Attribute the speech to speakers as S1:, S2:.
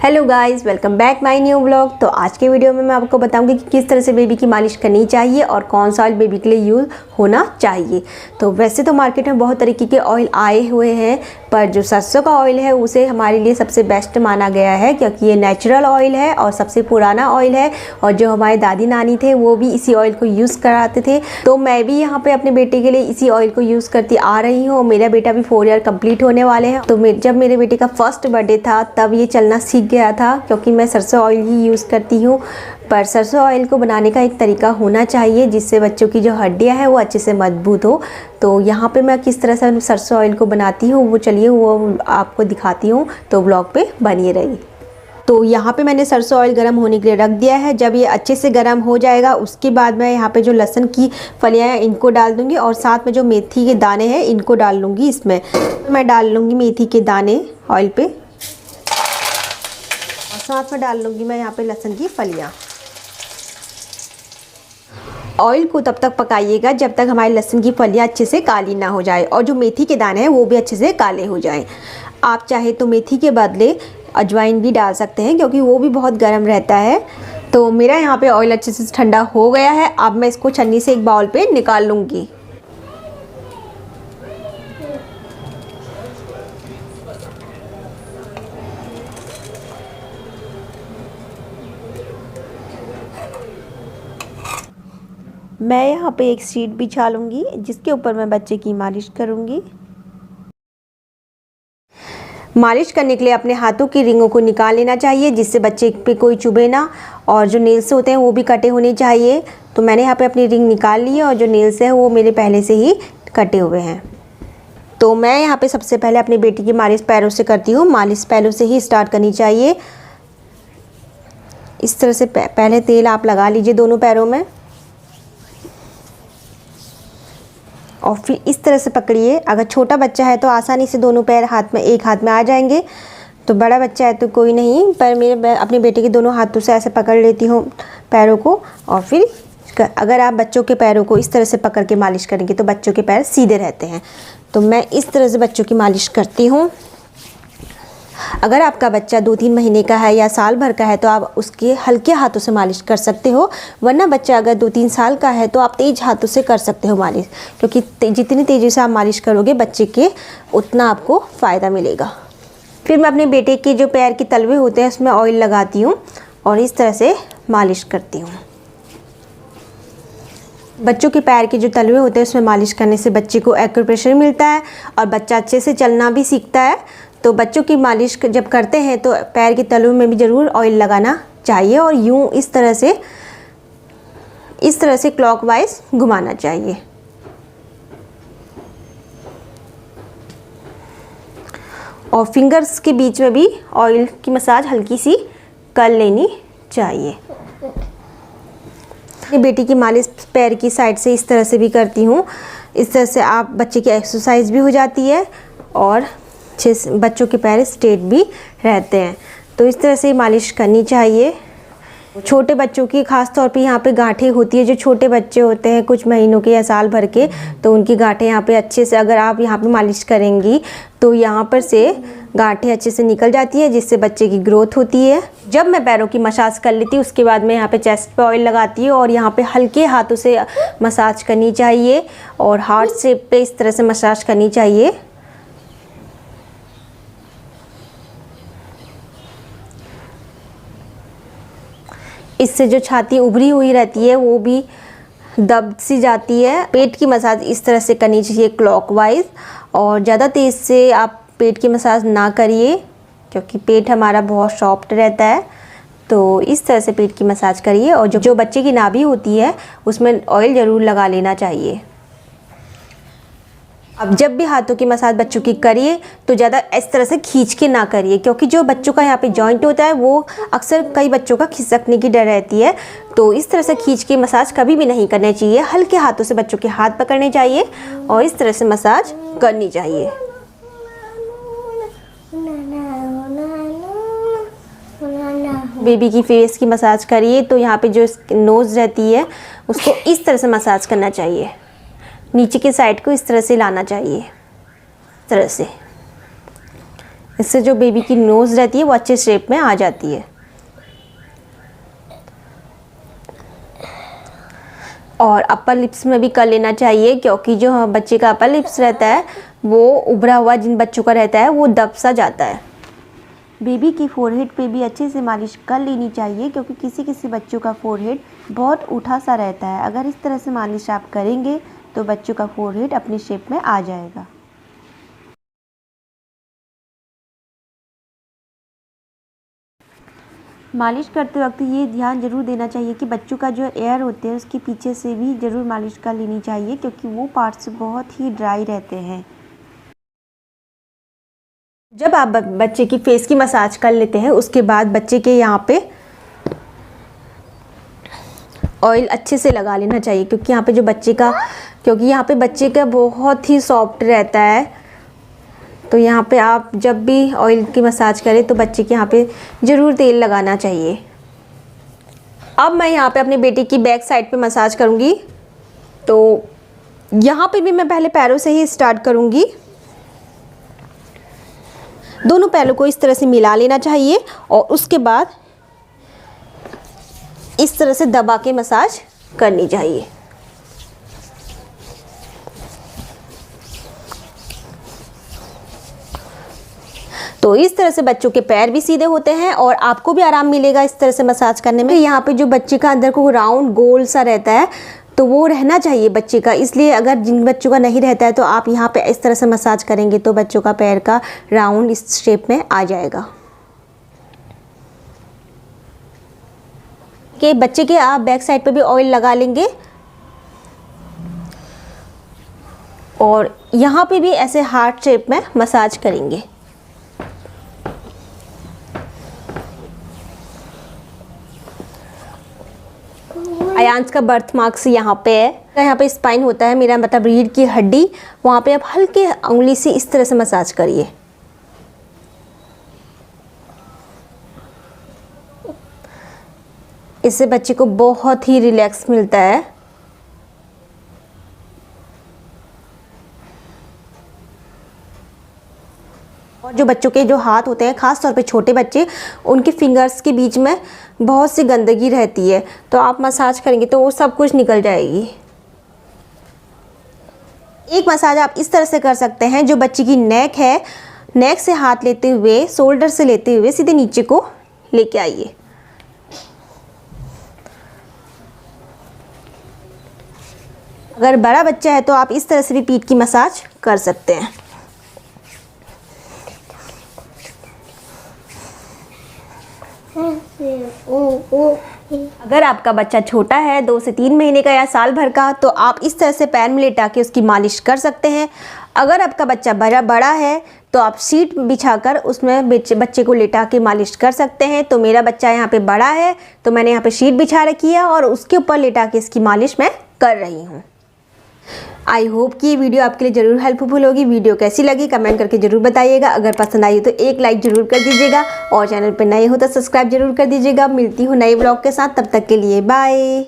S1: Hello guys, welcome back my new vlog. तो आज के वीडियो में मैं आपको बताऊंगी कि किस तरह से बेबी की मालिश करनी चाहिए और कौन सा ऑयल बेबी के लिए यूज़ होना चाहिए। तो वैसे तो मार्केट में बहुत तरीके के ऑयल आए हुए हैं, पर जो सरसों का ऑयल है उसे हमारे लिए सबसे बेस्ट माना गया है, क्योंकि ये नेचुरल ऑयल है और सबसे पुराना ऑयल है। और जो हमारे दादी नानी थे वो भी इसी ऑयल को यूज़ कराते थे। तो मैं भी यहाँ पे अपने बेटे के लिए इसी ऑयल को यूज़ करती आ रही हूँ। मेरा बेटा भी 4 ईयर कंप्लीट होने वाले हैं। तो जब मेरे बेटे का फर्स्ट बर्थडे था तब ये चलना सीख गया था, क्योंकि मैं सरसों ऑयल ही यूज़ करती हूँ। पर सरसों ऑयल को बनाने का एक तरीका होना चाहिए जिससे बच्चों की जो हड्डियाँ हैं वो अच्छे से मजबूत हो। तो यहाँ पे मैं किस तरह से सरसों ऑयल को बनाती हूँ वो चलिए वो आपको दिखाती हूँ, तो ब्लॉग पे बनिए रहिए। तो यहाँ पे मैंने सरसों ऑयल गर्म होने के लिए रख दिया है। जब ये अच्छे से गर्म हो जाएगा उसके बाद मैं यहाँ पे जो लहसुन की फलियाँ हैं इनको डाल दूँगी, और साथ में जो मेथी के दाने हैं इनको डाल लूँगी। इसमें मैं डाल लूँगी मेथी के दाने ऑयल पे, और साथ में डाल लूँगी मैं यहाँ पे लहसुन की फलियाँ। ऑयल को तब तक पकाइएगा जब तक हमारी लहसुन की फलियाँ अच्छे से काली ना हो जाए और जो मेथी के दाने हैं वो भी अच्छे से काले हो जाएं। आप चाहे तो मेथी के बदले अजवाइन भी डाल सकते हैं, क्योंकि वो भी बहुत गर्म रहता है। तो मेरा यहाँ पे ऑयल अच्छे से ठंडा हो गया है। अब मैं इसको छन्नी से एक बाउल पे निकाल लूँगी। मैं यहाँ पे एक शीट बिछा लूँगी जिसके ऊपर मैं बच्चे की मालिश करूँगी। मालिश करने के लिए अपने हाथों की रिंगों को निकाल लेना चाहिए जिससे बच्चे पे कोई चुभे ना, और जो नेल्स होते हैं वो भी कटे होने चाहिए। तो मैंने यहाँ पे अपनी रिंग निकाल ली है और जो नेल्स हैं वो मेरे पहले से ही कटे हुए हैं। तो मैं यहाँ पे सबसे पहले अपनी बेटी की मालिश पैरों से करती हूँ। मालिश पैरों से ही स्टार्ट करनी चाहिए। इस तरह से पहले तेल आप लगा लीजिए दोनों पैरों में, और फिर इस तरह से पकड़िए। अगर छोटा बच्चा है तो आसानी से दोनों पैर एक हाथ में आ जाएंगे, तो बड़ा बच्चा है तो कोई नहीं, पर मैं अपने बेटे के दोनों हाथों से ऐसे पकड़ लेती हूँ पैरों को। और फिर अगर आप बच्चों के पैरों को इस तरह से पकड़ के मालिश करेंगे तो बच्चों के पैर सीधे रहते हैं। तो मैं इस तरह से बच्चों की मालिश करती हूँ। अगर आपका बच्चा 2-3 महीने का है या साल भर का है तो आप उसके हल्के हाथों से मालिश कर सकते हो, वरना बच्चा अगर 2-3 साल का है तो आप तेज हाथों से कर सकते हो मालिश, क्योंकि जितनी तेज़ी से आप मालिश करोगे बच्चे के उतना आपको फ़ायदा मिलेगा। फिर मैं अपने बेटे के जो पैर के तलवे होते हैं उसमें ऑयल लगाती हूँ और इस तरह से मालिश करती हूँ। बच्चों के पैर के जो तलवे होते हैं उसमें मालिश करने से बच्चे को एक्यूप्रेशर मिलता है और बच्चा अच्छे से चलना भी सीखता है। तो बच्चों की मालिश जब करते हैं तो पैर के तलवों में भी ज़रूर ऑयल लगाना चाहिए, और यूँ इस तरह से क्लॉकवाइज घुमाना चाहिए। और फिंगर्स के बीच में भी ऑयल की मसाज हल्की सी कर लेनी चाहिए। बेटी की मालिश पैर की साइड से इस तरह से भी करती हूँ। इस तरह से आप बच्चे की एक्सरसाइज भी हो जाती है और बच्चों के पैर स्ट्रेट भी रहते हैं। तो इस तरह से मालिश करनी चाहिए। छोटे बच्चों की ख़ास तौर पे यहाँ पे गांठें होती है। जो छोटे बच्चे होते हैं कुछ महीनों के या साल भर के, तो उनकी गांठें यहाँ पे अच्छे से अगर आप यहाँ पे मालिश करेंगी तो यहाँ पर से गांठें अच्छे से निकल जाती है, जिससे बच्चे की ग्रोथ होती है। जब मैं पैरों की मसाज कर लेती हूँ उसके बाद मैं यहाँ पे चेस्ट पे ऑयल लगाती हूँ, और यहाँ पे हल्के हाथों से मसाज करनी चाहिए और हार्ट शेप पे इस तरह से मसाज करनी चाहिए। इससे जो छाती उभरी हुई रहती है वो भी दब सी जाती है। पेट की मसाज इस तरह से करनी चाहिए क्लॉकवाइज, और ज़्यादा तेज़ से आप पेट की मसाज ना करिए, क्योंकि पेट हमारा बहुत सॉफ्ट रहता है। तो इस तरह से पेट की मसाज करिए, और जो बच्चे की नाभि होती है उसमें ऑयल ज़रूर लगा लेना चाहिए। अब जब भी हाथों की मसाज बच्चों की करिए तो ज़्यादा इस तरह से खींच के ना करिए, क्योंकि जो बच्चों का यहाँ पे जॉइंट होता है वो अक्सर कई बच्चों का खिसकने की डर रहती है। तो इस तरह से खींच के मसाज कभी भी नहीं करनी चाहिए। हल्के हाथों से बच्चों के हाथ पकड़ने चाहिए और इस तरह से मसाज करनी चाहिए। बेबी की फेस की मसाज करिए तो यहाँ पे जो नोज़ रहती है उसको इस तरह से मसाज करना चाहिए। नीचे की साइड को इस तरह से लाना चाहिए, इस तरह से। इससे जो बेबी की नोज़ रहती है वो अच्छे शेप में आ जाती है। और अपर लिप्स में भी कर लेना चाहिए, क्योंकि जो बच्चे का अपर लिप्स रहता है वो उभरा हुआ जिन बच्चों का रहता है वो दब सा जाता है। बेबी की फोरहेड पे भी अच्छे से मालिश कर लेनी चाहिए, क्योंकि किसी किसी बच्चों का फोरहेड बहुत उठा सा रहता है। अगर इस तरह से मालिश आप करेंगे तो बच्चों का फोरहेड अपने शेप में आ जाएगा। मालिश करते वक्त ये ध्यान जरूर देना चाहिए कि बच्चों का जो एयर होते हैं उसके पीछे से भी ज़रूर मालिश कर लेनी चाहिए, क्योंकि वो पार्ट्स बहुत ही ड्राई रहते हैं। जब आप बच्चे की फेस की मसाज कर लेते हैं उसके बाद बच्चे के यहाँ पे ऑयल अच्छे से लगा लेना चाहिए, क्योंकि यहाँ पे बच्चे का बहुत ही सॉफ्ट रहता है। तो यहाँ पे आप जब भी ऑयल की मसाज करें तो बच्चे के यहाँ पे ज़रूर तेल लगाना चाहिए। अब मैं यहाँ पे अपने बेटे की बैक साइड पे मसाज करूँगी। तो यहाँ पे भी मैं पहले पैरों से ही स्टार्ट करूँगी। दोनों पैरों को इस तरह से मिला लेना चाहिए और उसके बाद इस तरह से दबा के मसाज करनी चाहिए। तो इस तरह से बच्चों के पैर भी सीधे होते हैं और आपको भी आराम मिलेगा इस तरह से मसाज करने में। यहाँ पे जो बच्चे का अंदर को राउंड गोल सा रहता है तो वो रहना चाहिए बच्चे का, इसलिए अगर जिन बच्चों का नहीं रहता है तो आप यहाँ पे इस तरह से मसाज करेंगे तो बच्चों का पैर का राउंड इस शेप में आ जाएगा। कि बच्चे के आप बैक साइड पे भी ऑयल लगा लेंगे और यहाँ पे भी ऐसे हार्ट शेप में मसाज करेंगे। अयांश का बर्थ मार्क्स यहाँ पे है। यहाँ पे स्पाइन होता है, मेरा मतलब रीढ़ की हड्डी, वहाँ पे आप हल्के उंगली से इस तरह से मसाज करिए। इससे बच्चे को बहुत ही रिलैक्स मिलता है। और जो बच्चों के जो हाथ होते हैं, ख़ास तौर पे छोटे बच्चे, उनके फिंगर्स के बीच में बहुत सी गंदगी रहती है, तो आप मसाज करेंगे तो वो सब कुछ निकल जाएगी। एक मसाज आप इस तरह से कर सकते हैं, जो बच्चे की नेक है, नेक से हाथ लेते हुए, शोल्डर से लेते हुए सीधे नीचे को लेके आइए। अगर बड़ा बच्चा है तो आप इस तरह से भी पीठ की मसाज कर सकते हैं। अगर आपका बच्चा छोटा है, 2 से 3 महीने का या साल भर का, तो आप इस तरह से पैर में लेटा के उसकी मालिश कर सकते हैं। अगर आपका बच्चा बड़ा है तो आप सीट बिछाकर उसमें बच्चे को लेटा के मालिश कर सकते हैं। तो मेरा बच्चा यहाँ पे बड़ा है तो मैंने यहाँ पे शीट बिछा रखी है और उसके ऊपर लेटा के इसकी मालिश मैं कर रही हूँ। आई होप कि ये वीडियो आपके लिए ज़रूर हेल्पफुल होगी। वीडियो कैसी लगी कमेंट करके ज़रूर बताइएगा। अगर पसंद आई हो तो एक लाइक ज़रूर कर दीजिएगा और चैनल पर नए हो तो सब्सक्राइब जरूर कर दीजिएगा। मिलती हूँ नए ब्लॉग के साथ, तब तक के लिए बाय।